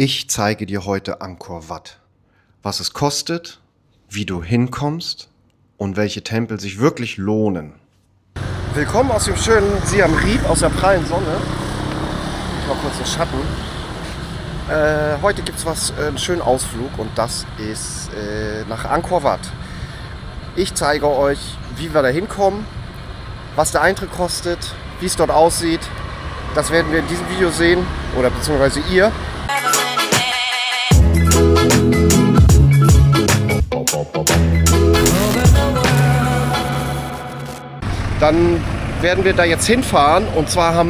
Ich zeige dir heute Angkor Wat. Was es kostet, wie du hinkommst und welche Tempel sich wirklich lohnen. Willkommen aus dem schönen Siam Reap, aus der prallen Sonne. Mal kurz den Schatten. Heute gibt es einen schönen Ausflug und das ist nach Angkor Wat. Ich zeige euch, wie wir da hinkommen, was der Eintritt kostet, wie es dort aussieht. Das werden wir in diesem Video sehen, oder beziehungsweise ihr. Dann werden wir da jetzt hinfahren und zwar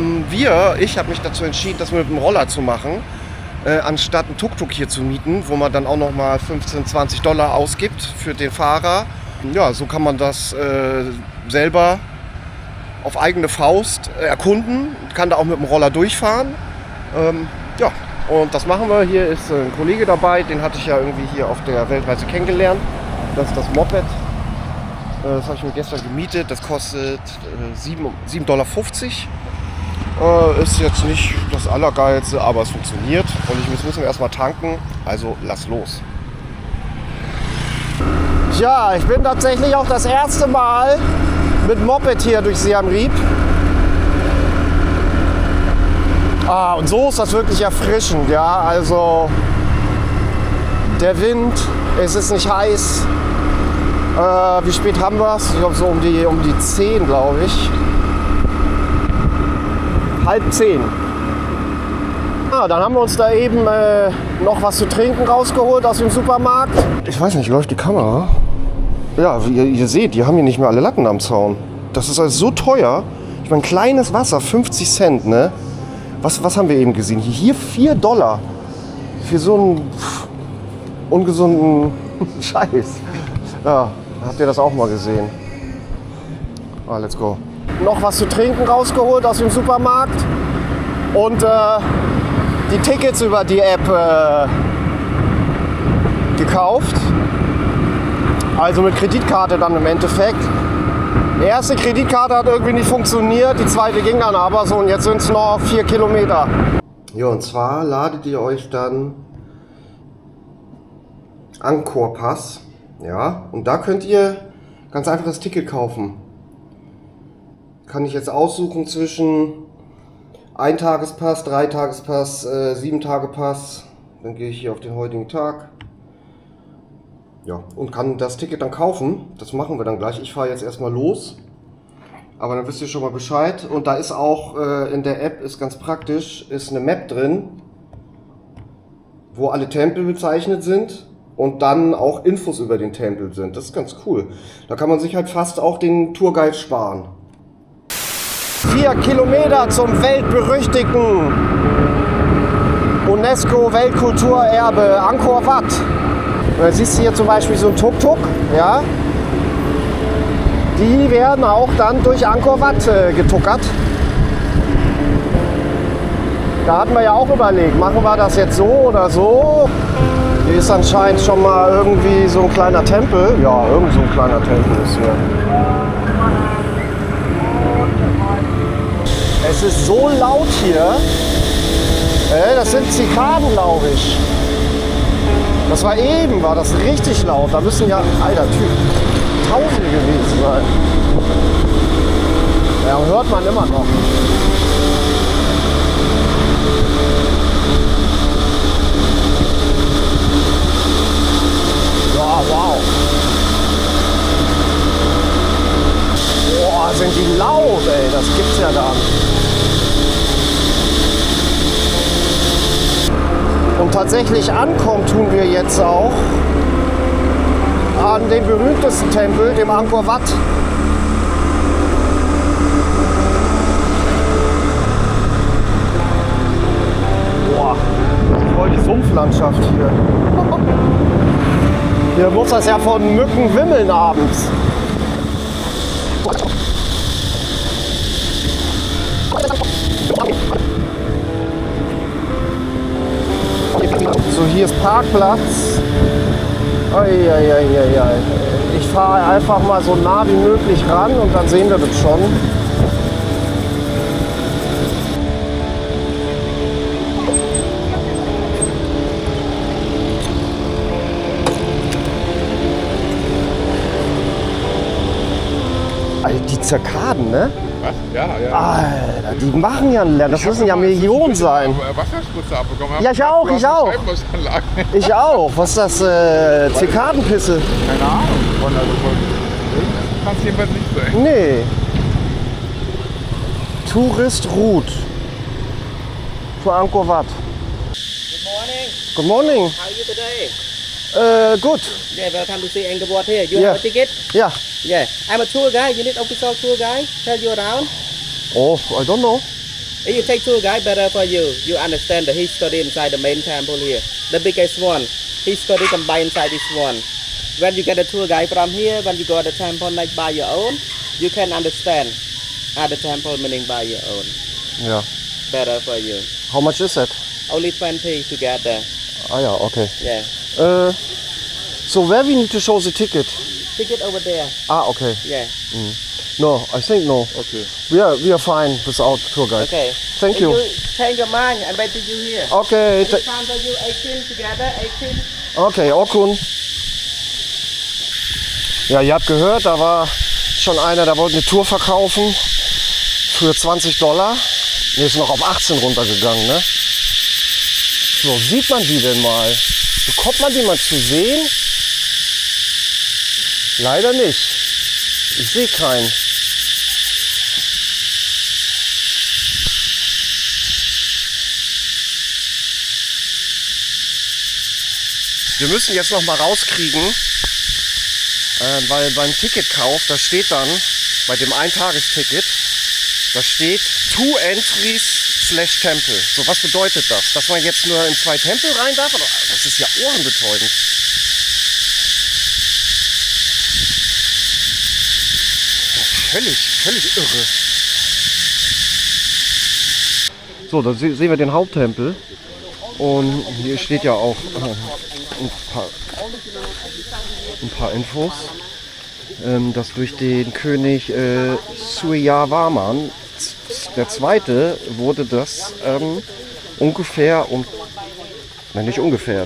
ich habe mich dazu entschieden, das mit dem Roller zu machen, anstatt ein Tuk-Tuk hier zu mieten, wo man dann auch noch mal 15, 20 Dollar ausgibt für den Fahrer. Ja, so kann man das selber auf eigene Faust erkunden, kann da auch mit dem Roller durchfahren. Ja, und das machen wir. Hier ist ein Kollege dabei, den hatte ich ja irgendwie hier auf der Weltreise kennengelernt. Das ist das Moped. Das habe ich mir gestern gemietet. Das kostet 7,50 Dollar. Ist jetzt nicht das Allergeilste, aber es funktioniert. Und müssen wir erstmal tanken. Also lass los. Ja, ich bin tatsächlich auch das erste Mal mit Moped hier durch Siam Reap. Und so ist das wirklich erfrischend, ja. Also der Wind, es ist nicht heiß. Wie spät haben wir es? Ich glaube so um die 10, glaube ich. 9:30. Dann haben wir uns da eben noch was zu trinken rausgeholt aus dem Supermarkt. Ich weiß nicht, läuft die Kamera? Ja, wie ihr seht, die haben hier nicht mehr alle Latten am Zaun. Das ist also so teuer. Ich meine, kleines Wasser, 50 Cent, ne? Was haben wir eben gesehen? Hier 4 Dollar für so einen ungesunden Scheiß. Ja, habt ihr das auch mal gesehen? Let's go. Noch was zu trinken rausgeholt aus dem Supermarkt und die Tickets über die App gekauft. Also mit Kreditkarte dann im Endeffekt. Die erste Kreditkarte hat irgendwie nicht funktioniert, die zweite ging dann aber so und jetzt sind es noch 4 Kilometer. Ja, und zwar ladet ihr euch dann Angkor Pass, ja, und da könnt ihr ganz einfach das Ticket kaufen. Kann ich jetzt aussuchen zwischen 1-Tages-Pass, 3-Tages-Pass, 7-Tage-Pass, dann gehe ich hier auf den heutigen Tag. Ja, und kann das Ticket dann kaufen. Das machen wir dann gleich. Ich fahre jetzt erstmal los. Aber dann wisst ihr schon mal Bescheid. Und da ist auch in der App, ist ganz praktisch, ist eine Map drin, wo alle Tempel bezeichnet sind und dann auch Infos über den Tempel sind. Das ist ganz cool. Da kann man sich halt fast auch den Tourguide sparen. 4 Kilometer zum weltberüchtigten UNESCO-Weltkulturerbe Angkor Wat. Da siehst du hier zum Beispiel so ein Tuk-Tuk, ja. Die werden auch dann durch Angkor Wat getuckert. Da hatten wir ja auch überlegt, machen wir das jetzt so oder so. Hier ist anscheinend schon mal irgendwie so ein kleiner Tempel. Ja, irgend so ein kleiner Tempel ist hier. Es ist so laut hier. Das sind Zikaden, glaube ich. Das war das richtig laut. Da müssen ja, alter Typ, Tausende gewesen sein. Ja, hört man immer noch. Ja, wow. Boah, sind die laut, ey. Das gibt's ja gar nicht. Und tatsächlich ankommen tun wir jetzt auch an dem berühmtesten Tempel, dem Angkor Wat. Boah, voll die Sumpflandschaft hier. Hier muss das ja von Mücken wimmeln abends. So, hier ist Parkplatz. Ich fahre einfach mal so nah wie möglich ran und dann sehen wir das schon. Zirkaden, ne? Was? Ja, ja. Alter, die machen ja einen Lärm. Das müssen ja Millionen sein. Wasserspritze abbekommen. Ja, ich auch, ich auch. Ich auch. Was ist das? Zirkadenpisse? Keine Ahnung. Kann es jedenfalls nicht sein. Nee. Tourist Route. To Angkor Wat. Good morning. Good morning. How are you today? Good. Yeah, welcome to see Angkor Wat here. You Yeah. have a ticket? Yeah. Yeah. I'm a tour guide. You need official tour guide. Tell you around. Oh, I don't know. If you take tour guide, better for you. You understand the history inside the main temple here. The biggest one. History combined inside this one. When you get a tour guide from here, when you go to the temple like by your own, you can understand the temple meaning by your own. Ja. Better for you. How much is that? Only 20 to get there. Ah ja, okay. Yeah. So where we need to show the ticket? Ticket over there. Ah, okay. Yeah. No, I think no. Okay. We are fine without tour guide. Okay. Thank If you. change your mind, I bet you here. Okay, It's time for you 18 together, 18. okay, Okun. Ja, ihr habt gehört, da war schon einer, der wollte eine Tour verkaufen für $20. Ne, ist noch auf 18 runtergegangen, ne? So, sieht man die denn mal? Bekommt man die mal zu sehen? Leider nicht. Ich sehe keinen. Wir müssen jetzt noch mal rauskriegen, weil beim Ticketkauf, da steht dann, bei dem Eintagesticket, da steht 2 Entries / Tempel. So, was bedeutet das? Dass man jetzt nur in 2 Tempel rein darf? Das ist ja ohrenbetäubend. Völlig irre. So, da sehen wir den Haupttempel. Und hier steht ja auch ein paar Infos, dass durch den König Suryavarman der Zweite wurde das ungefähr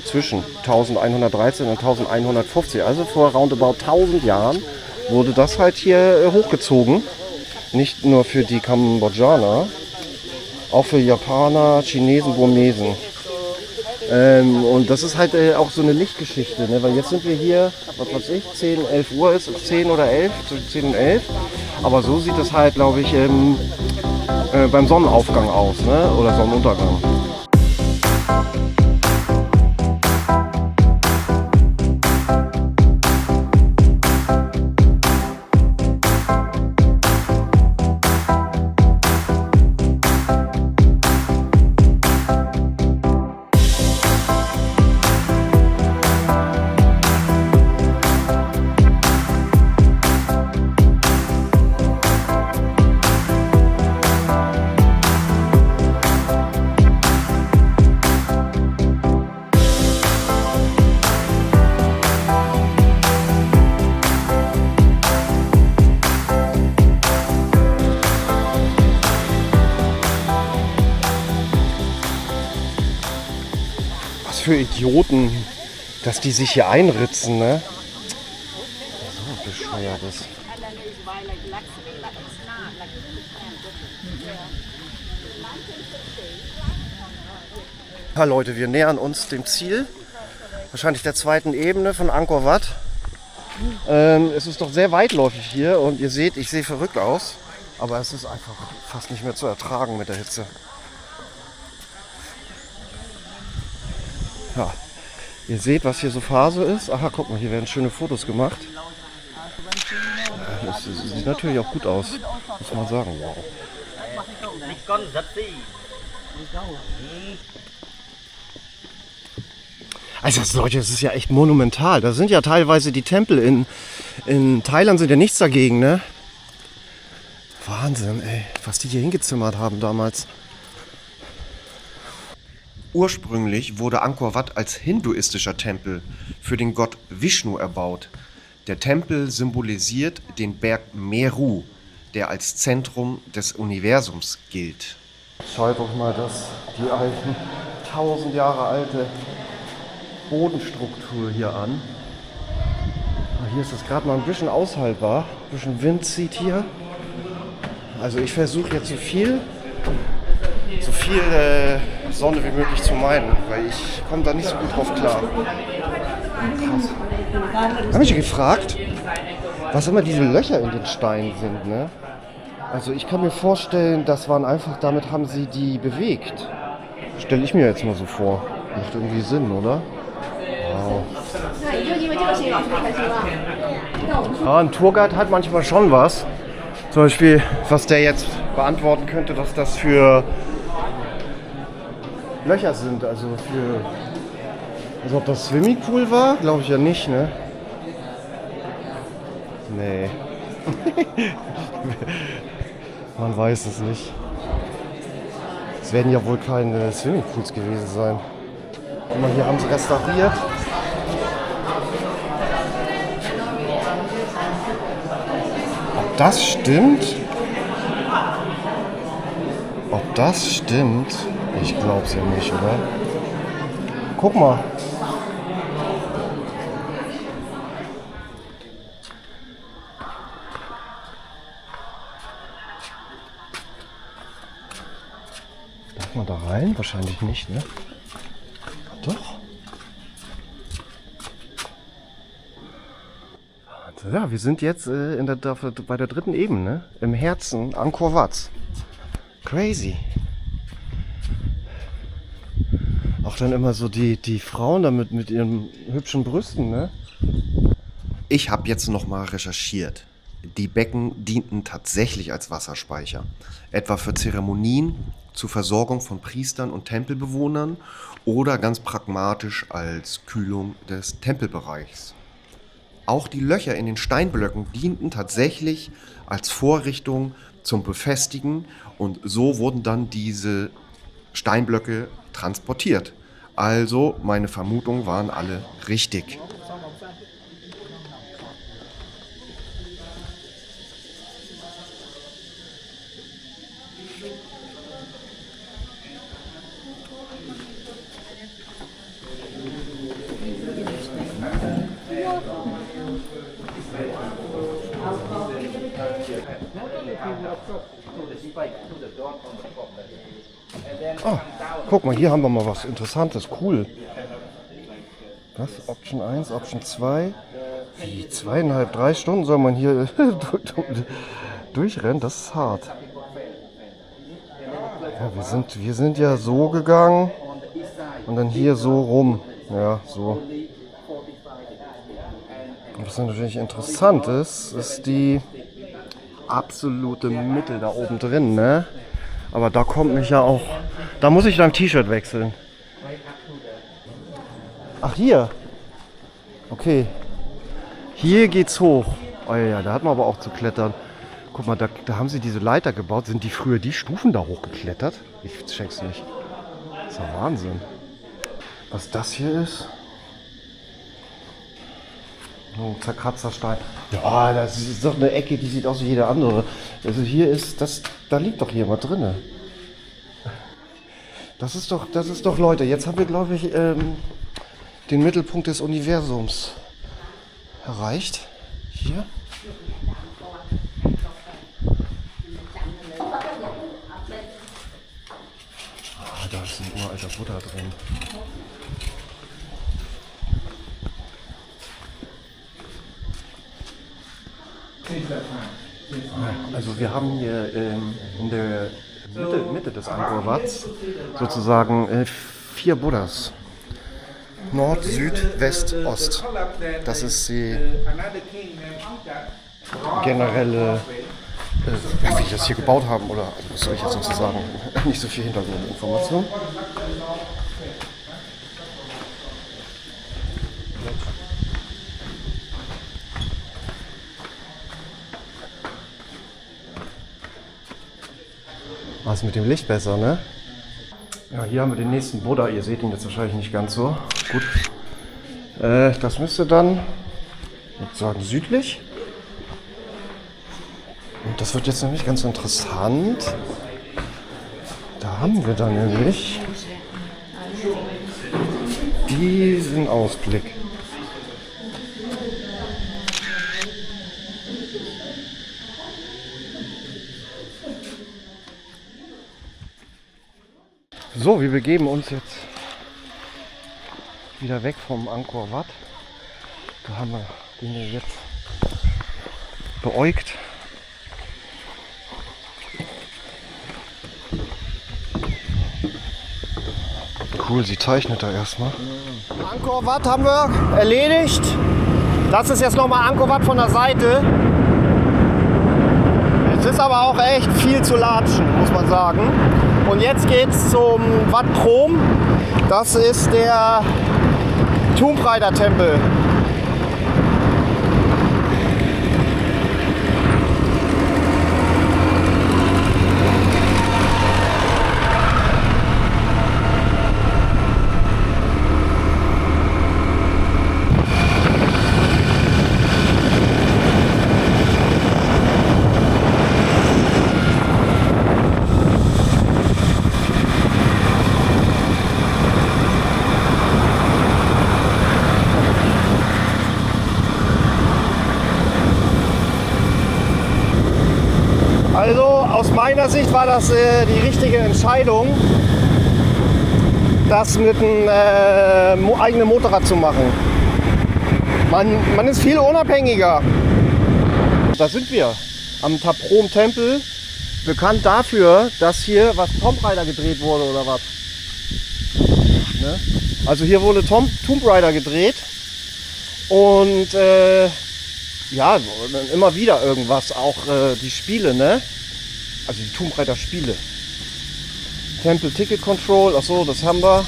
zwischen 1113 und 1150, also vor roundabout 1000 Jahren, wurde das halt hier hochgezogen. Nicht nur für die Kambodschaner, auch für Japaner, Chinesen, Burmesen. Und das ist halt auch so eine Lichtgeschichte, ne? Weil jetzt sind wir hier, was weiß ich, 10, 11 Uhr ist es, 10 oder 11, zwischen 10 und 11. Aber so sieht es halt, glaube ich, beim Sonnenaufgang aus, ne? Oder Sonnenuntergang. Für Idioten, dass die sich hier einritzen, ne? So bescheuertes. Ja, Leute, wir nähern uns dem Ziel, wahrscheinlich der zweiten Ebene von Angkor Wat. Es ist doch sehr weitläufig hier und ihr seht, ich sehe verrückt aus, aber es ist einfach fast nicht mehr zu ertragen mit der Hitze. Ja, ihr seht, was hier so Phase ist. Aha, guck mal, hier werden schöne Fotos gemacht. Das sieht natürlich auch gut aus, muss man sagen. Wow. Also Leute, das ist ja echt monumental. Da sind ja teilweise die Tempel in Thailand sind ja nichts dagegen, ne? Wahnsinn, ey, was die hier hingezimmert haben damals. Ursprünglich wurde Angkor Wat als hinduistischer Tempel für den Gott Vishnu erbaut. Der Tempel symbolisiert den Berg Meru, der als Zentrum des Universums gilt. Schaut euch mal die 1000 Jahre alte Bodenstruktur hier an. Hier ist es gerade mal ein bisschen aushaltbar. Ein bisschen Wind zieht hier. Also ich versuche jetzt so viel Sonne wie möglich zu meiden, weil ich komme da nicht so gut drauf klar. Krass. Hab mich gefragt, was immer diese Löcher in den Steinen sind, ne? Also ich kann mir vorstellen, das waren einfach, damit haben sie die bewegt. Stelle ich mir jetzt mal so vor. Macht irgendwie Sinn, oder? Wow. Ja, ein Tourguide hat manchmal schon was. Zum Beispiel, was der jetzt beantworten könnte, was das für Löcher sind. Also ob das Swimmingpool war, glaube ich ja nicht, ne? Nee. Man weiß es nicht. Es werden ja wohl keine Swimmingpools gewesen sein. Guck mal, hier haben sie restauriert. Ob das stimmt? Ob das stimmt? Ich glaub's ja nicht, oder? Guck mal. Darf man da rein? Wahrscheinlich nicht, ne? Doch. Ja, wir sind jetzt bei der dritten Ebene, im Herzen Angkor Wat. Crazy. Auch dann immer so die Frauen damit mit ihren hübschen Brüsten, ne? Ich habe jetzt nochmal recherchiert. Die Becken dienten tatsächlich als Wasserspeicher. Etwa für Zeremonien, zur Versorgung von Priestern und Tempelbewohnern oder ganz pragmatisch als Kühlung des Tempelbereichs. Auch die Löcher in den Steinblöcken dienten tatsächlich als Vorrichtung zum Befestigen und so wurden dann diese Steinblöcke transportiert. Also meine Vermutungen waren alle richtig. Oh, guck mal, hier haben wir mal was Interessantes, cool. Was? Option 1, Option 2. Wie 2,5, 3 Stunden soll man hier durchrennen? Das ist hart. Ja, wir sind ja so gegangen und dann hier so rum. Ja, so. Und was natürlich interessant ist die absolute Mitte da oben drin, ne? Aber da kommt mich ja auch... Da muss ich dann T-Shirt wechseln. Ach, hier. Okay. Hier geht's hoch. Oh ja, da hat man aber auch zu klettern. Guck mal, da haben sie diese Leiter gebaut. Sind die früher die Stufen da hochgeklettert? Ich check's nicht. Das ist ja Wahnsinn. Was das hier ist? Ein zerkratzter Stein. Ja, das ist doch eine Ecke, die sieht aus wie jede andere. Also hier ist das, da liegt doch jemand drinne. Das ist doch, Leute, jetzt haben wir, glaube ich, den Mittelpunkt des Universums erreicht. Hier. Ah, da ist ein uralter Buddha drin. Also wir haben hier in der Mitte des Angkor Wats sozusagen 4 Buddhas. Nord, Süd, West, Ost. Das ist die generelle, wie die das hier gebaut haben, oder also was soll ich jetzt noch so sagen? Nicht so viel Hintergrundinformation. Was mit dem Licht besser, ne? Ja, hier haben wir den nächsten Buddha. Ihr seht ihn jetzt wahrscheinlich nicht ganz so gut. Das müsste dann, ich würde sagen, südlich. Und das wird jetzt nämlich ganz interessant. Da haben wir dann nämlich diesen Ausblick. So, wir begeben uns jetzt wieder weg vom Angkor Wat. Da haben wir den hier jetzt beäugt. Cool, sie zeichnet da erstmal. Angkor Wat haben wir erledigt. Das ist jetzt nochmal Angkor Wat von der Seite. Es ist aber auch echt viel zu latschen, muss man sagen. Und jetzt geht's zum Wat Phrom. Das ist der Tomb Raider Tempel. Also aus meiner Sicht war das die richtige Entscheidung, das mit einem eigenen Motorrad zu machen. Man ist viel unabhängiger. Da sind wir am Thap Phrom Tempel, bekannt dafür, dass hier was Tomb Raider gedreht wurde oder was. Ne? Also hier wurde Tomb Raider gedreht und ja, immer wieder irgendwas, auch die Spiele, ne? Also die Tomb Raider Spiele. Temple Ticket Control, achso, das haben wir.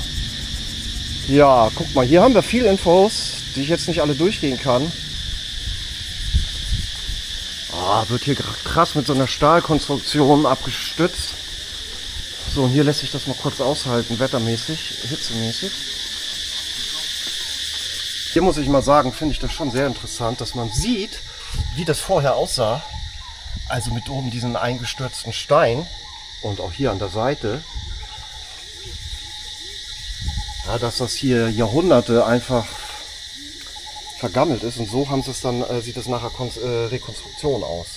Ja, guck mal, hier haben wir viele Infos, die ich jetzt nicht alle durchgehen kann. Ah, wird hier krass mit so einer Stahlkonstruktion abgestützt. So, und hier lässt sich das mal kurz aushalten, wettermäßig, hitzemäßig. Hier muss ich mal sagen, finde ich das schon sehr interessant, dass man sieht, wie das vorher aussah. Also mit oben diesen eingestürzten Stein und auch hier an der Seite. Ja, dass das hier Jahrhunderte einfach vergammelt ist und so haben sie es dann, sieht das nachher Rekonstruktion aus.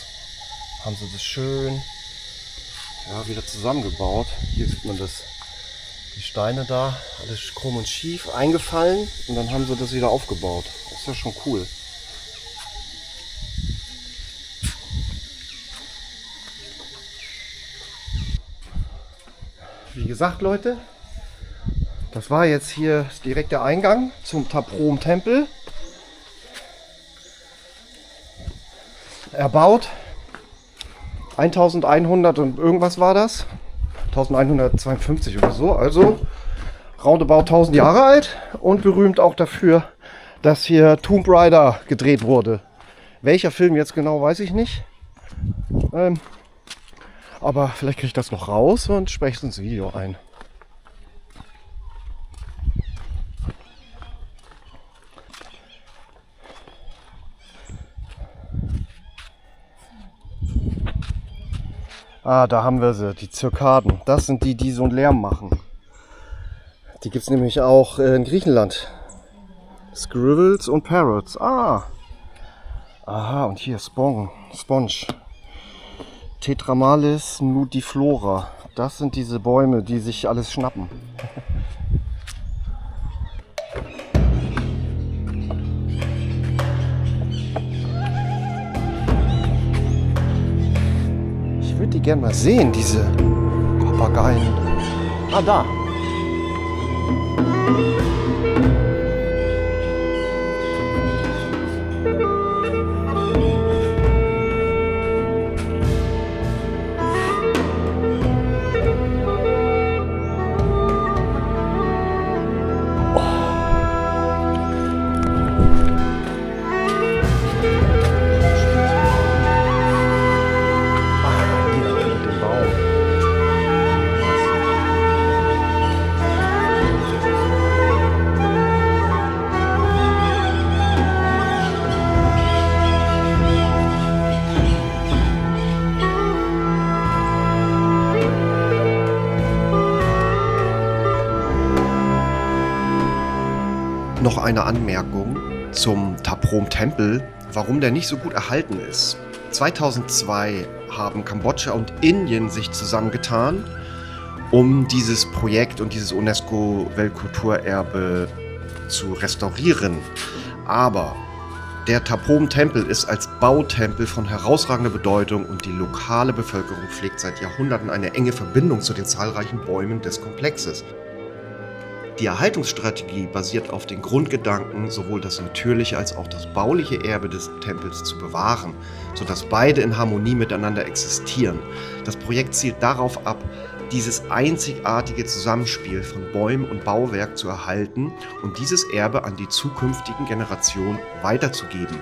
Haben sie das schön wieder zusammengebaut. Hier sieht man das. Die Steine da, alles krumm und schief, eingefallen und dann haben sie das wieder aufgebaut. Das ist ja schon cool. Wie gesagt, Leute, das war jetzt hier direkt der Eingang zum Thap Phrom Tempel. Erbaut 1100 und irgendwas war das. 1152 oder so, also roundabout 1000 Jahre alt und berühmt auch dafür, dass hier Tomb Raider gedreht wurde. Welcher Film jetzt genau, weiß ich nicht. Aber vielleicht kriege ich das noch raus und spreche es ins Video ein. Ah, da haben wir sie, die Zirkaden. Das sind die, die so einen Lärm machen. Die gibt es nämlich auch in Griechenland. Squirrels und Parrots. Ah. Aha, und hier Sponge. Tetramalis nudiflora. Das sind diese Bäume, die sich alles schnappen. Ich würde die gerne mal sehen, diese Papageien. Ah, da. Noch eine Anmerkung zum Thap Phrom Tempel, warum der nicht so gut erhalten ist. 2002 haben Kambodscha und Indien sich zusammengetan um dieses Projekt und dieses UNESCO-Weltkulturerbe zu restaurieren. Aber der Tapom-Tempel ist als Bautempel von herausragender Bedeutung und die lokale Bevölkerung pflegt seit Jahrhunderten eine enge Verbindung zu den zahlreichen Bäumen des Komplexes. Die Erhaltungsstrategie basiert auf den Grundgedanken, sowohl das natürliche als auch das bauliche Erbe des Tempels zu bewahren, sodass beide in Harmonie miteinander existieren. Das Projekt zielt darauf ab, dieses einzigartige Zusammenspiel von Bäumen und Bauwerk zu erhalten und dieses Erbe an die zukünftigen Generationen weiterzugeben.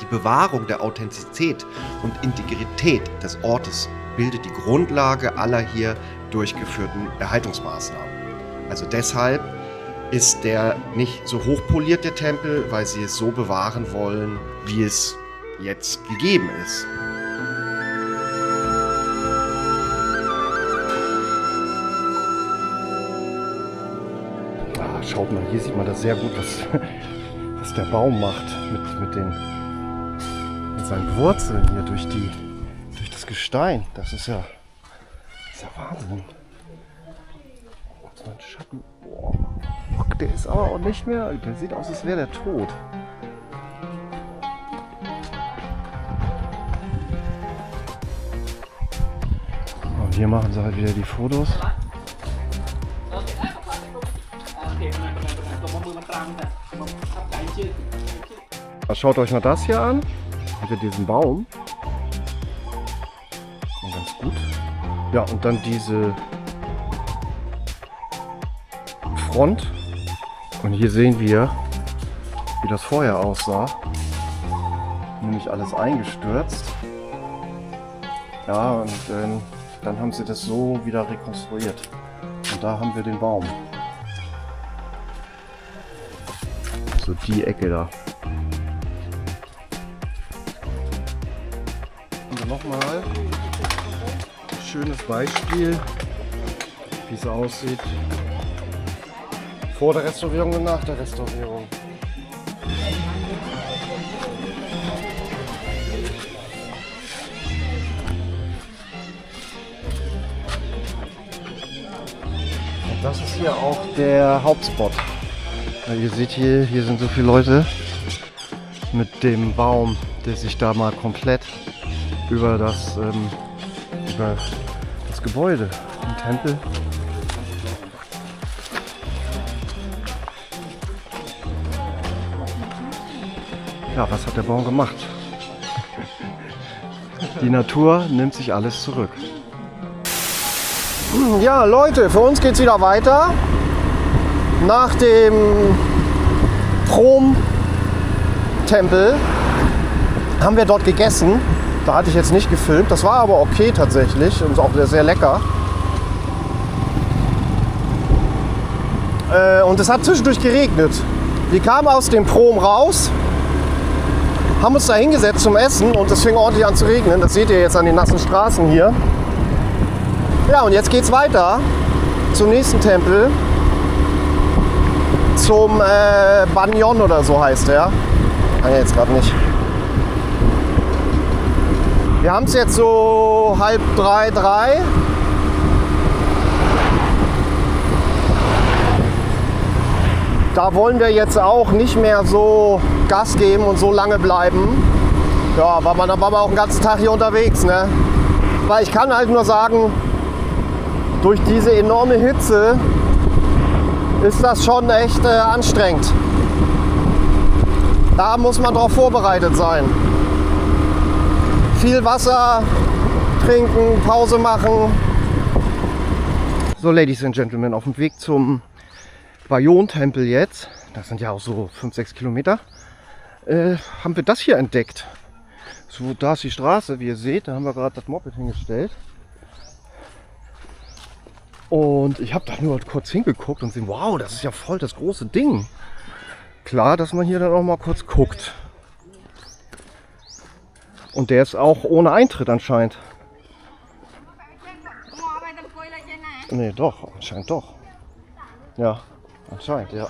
Die Bewahrung der Authentizität und Integrität des Ortes bildet die Grundlage aller hier durchgeführten Erhaltungsmaßnahmen. Also deshalb ist der nicht so hochpoliert, der Tempel, weil sie es so bewahren wollen, wie es jetzt gegeben ist. Schaut mal, hier sieht man das sehr gut, was der Baum macht mit seinen Wurzeln hier durch das Gestein. Das ist ja Wahnsinn. So ein Schatten. Boah, der ist aber auch nicht mehr. Der sieht aus, als wäre der tot. Und hier machen sie halt wieder die Fotos. Schaut euch mal das hier an. Hinter diesen Baum. Und ganz gut. Ja, und dann diese Front. Und hier sehen wir, wie das vorher aussah. Nämlich alles eingestürzt. Ja, und dann haben sie das so wieder rekonstruiert. Und da haben wir den Baum. So die Ecke da. Und dann nochmal ein schönes Beispiel, wie es aussieht vor der Restaurierung und nach der Restaurierung. Und das ist hier auch der Hauptspot. Ihr seht hier sind so viele Leute mit dem Baum, der sich da mal komplett über das Gebäude, den Tempel. Ja, was hat der Baum gemacht? Die Natur nimmt sich alles zurück. Ja, Leute, für uns geht's wieder weiter. Nach dem Prom-Tempel haben wir dort gegessen. Da hatte ich jetzt nicht gefilmt. Das war aber okay tatsächlich und auch sehr lecker. Und es hat zwischendurch geregnet. Wir kamen aus dem Prom raus, haben uns da hingesetzt zum Essen und es fing ordentlich an zu regnen. Das seht ihr jetzt an den nassen Straßen hier. Ja, und jetzt geht's weiter zum nächsten Tempel. Zum Banyon oder so heißt der. Kann ich jetzt gerade nicht. Wir haben es jetzt so 2:30, 3. Da wollen wir jetzt auch nicht mehr so Gas geben und so lange bleiben. Ja, dann waren wir auch den ganzen Tag hier unterwegs, ne? Weil ich kann halt nur sagen, durch diese enorme Hitze ist das schon echt anstrengend. Da muss man drauf vorbereitet sein. Viel Wasser trinken, Pause machen. So, Ladies and Gentlemen, auf dem Weg zum Banyon-Tempel jetzt, das sind ja auch so 5-6 Kilometer, haben wir das hier entdeckt. So, da ist die Straße, wie ihr seht, da haben wir gerade das Moped hingestellt. Und ich habe da nur kurz hingeguckt und gesehen, wow, das ist ja voll das große Ding. Klar, dass man hier dann auch mal kurz guckt. Und der ist auch ohne Eintritt anscheinend. Nee, doch, anscheinend doch. Ja, anscheinend, ja.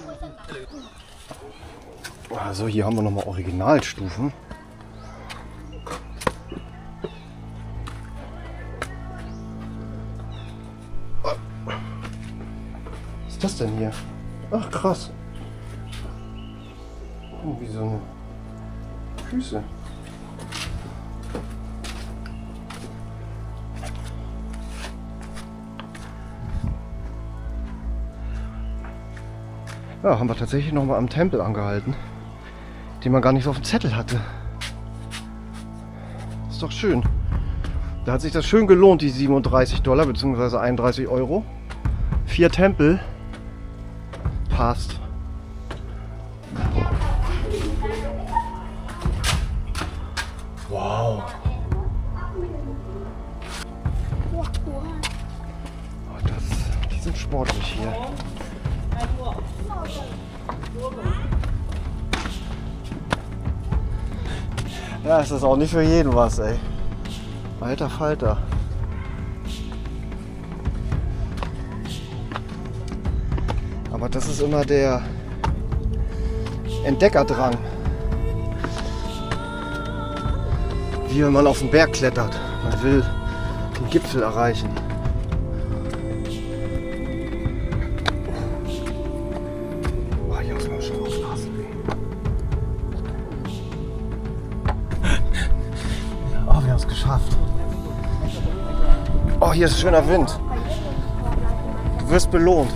Also hier haben wir nochmal Originalstufen. das denn hier? Ach, krass. Wie so eine Füße. Ja, haben wir tatsächlich noch mal am Tempel angehalten, den man gar nicht so auf dem Zettel hatte. Ist doch schön. Da hat sich das schön gelohnt, die $37 bzw. 31 Euro. 4 Tempel. Passt. Wow. Oh, die sind sportlich hier. Ja, es ist auch nicht für jeden was, ey. Alter Falter. Aber das ist immer der Entdeckerdrang. Wie wenn man auf den Berg klettert. Man will den Gipfel erreichen. Oh, hier muss man schon aufpassen. Oh, wir haben es geschafft. Oh, hier ist schöner Wind. Du wirst belohnt.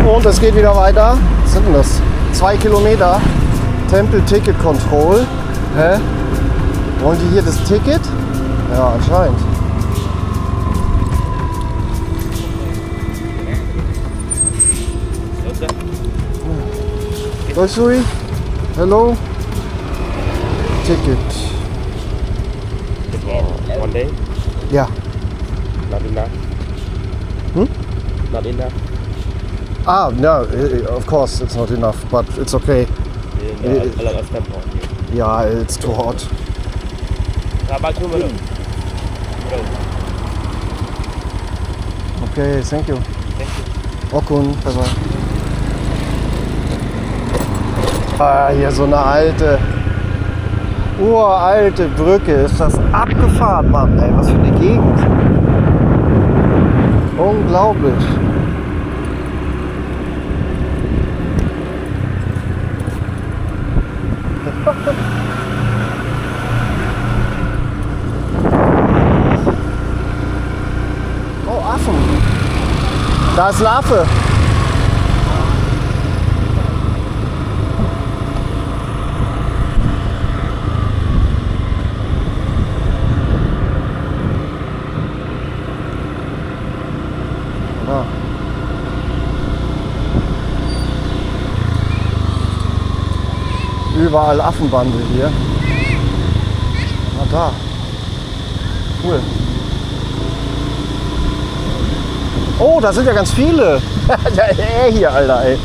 Und es geht wieder weiter. Was sind denn das? 2 Kilometer. Tempel Ticket Control. Hä? Wollen die hier das Ticket? Ja, anscheinend. Doi, hello. Ticket. One day? Ja. Not enough. Hm? Not enough. Ah, no, of course it's not enough, but it's okay. A lot of temple. Yeah, it's too hot. Okay, thank you. Okun, bye bye. Ah, hier so eine alte, uralte Brücke. Ist das abgefahren, Mann, ey, was für eine Gegend. Unglaublich. Oh, Affen. Da ist ein Affe. Ja. Überall Affenbande hier. Na da. Cool. Oh, da sind ja ganz viele. Der hier, Alter, ey.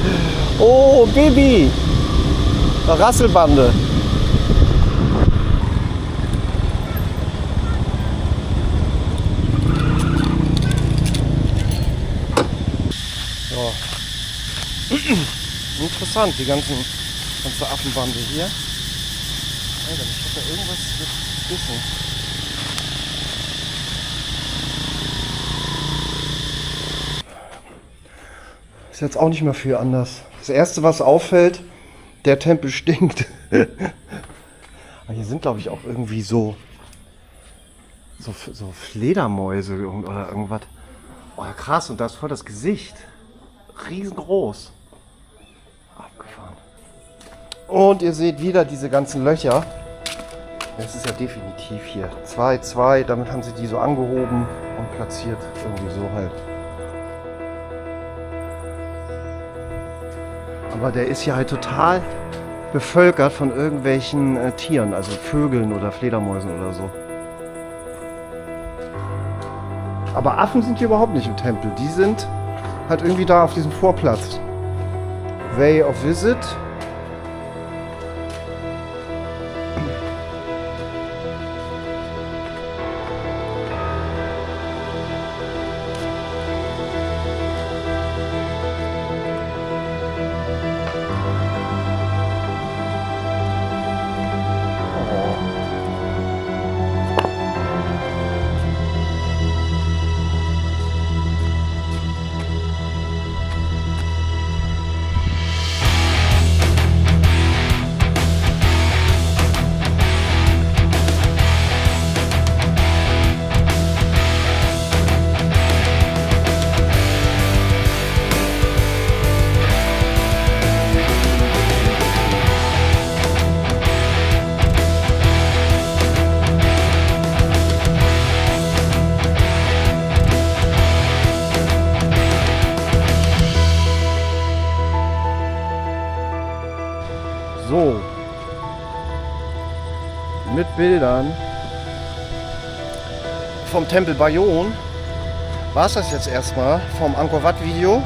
Oh, Baby. Eine Rasselbande. Ja. Interessant, die ganze Affenbande hier. Alter, ich hab da irgendwas gebissen. Ist jetzt auch nicht mehr viel anders. Das erste, was auffällt, der Tempel stinkt. Aber hier sind, glaube ich, auch irgendwie so so Fledermäuse oder irgendwas. Oh, krass, und da ist voll das Gesicht. Riesengroß. Abgefahren. Und ihr seht wieder diese ganzen Löcher. Das ist ja definitiv hier. 2, damit haben sie die so angehoben und platziert. Irgendwie so halt. Aber der ist ja halt total bevölkert von irgendwelchen Tieren, also Vögeln oder Fledermäusen oder so. Aber Affen sind hier überhaupt nicht im Tempel. Die sind halt irgendwie da auf diesem Vorplatz. Way of Visit. So, mit Bildern vom Tempel Bayon war es das jetzt erstmal vom Angkor Wat Video.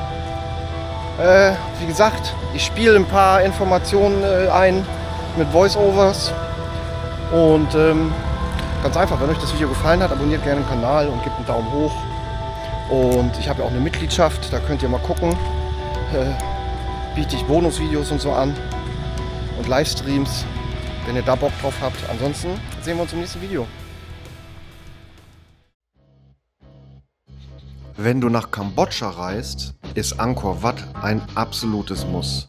Wie gesagt, ich spiele ein paar Informationen ein mit Voiceovers und ganz einfach, wenn euch das Video gefallen hat, abonniert gerne den Kanal und gebt einen Daumen hoch. Und ich habe ja auch eine Mitgliedschaft, da könnt ihr mal gucken. Biete ich Bonusvideos und so an. Und Livestreams, wenn ihr da Bock drauf habt. Ansonsten sehen wir uns im nächsten Video. Wenn du nach Kambodscha reist, ist Angkor Wat ein absolutes Muss.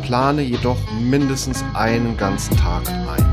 Plane jedoch mindestens einen ganzen Tag ein.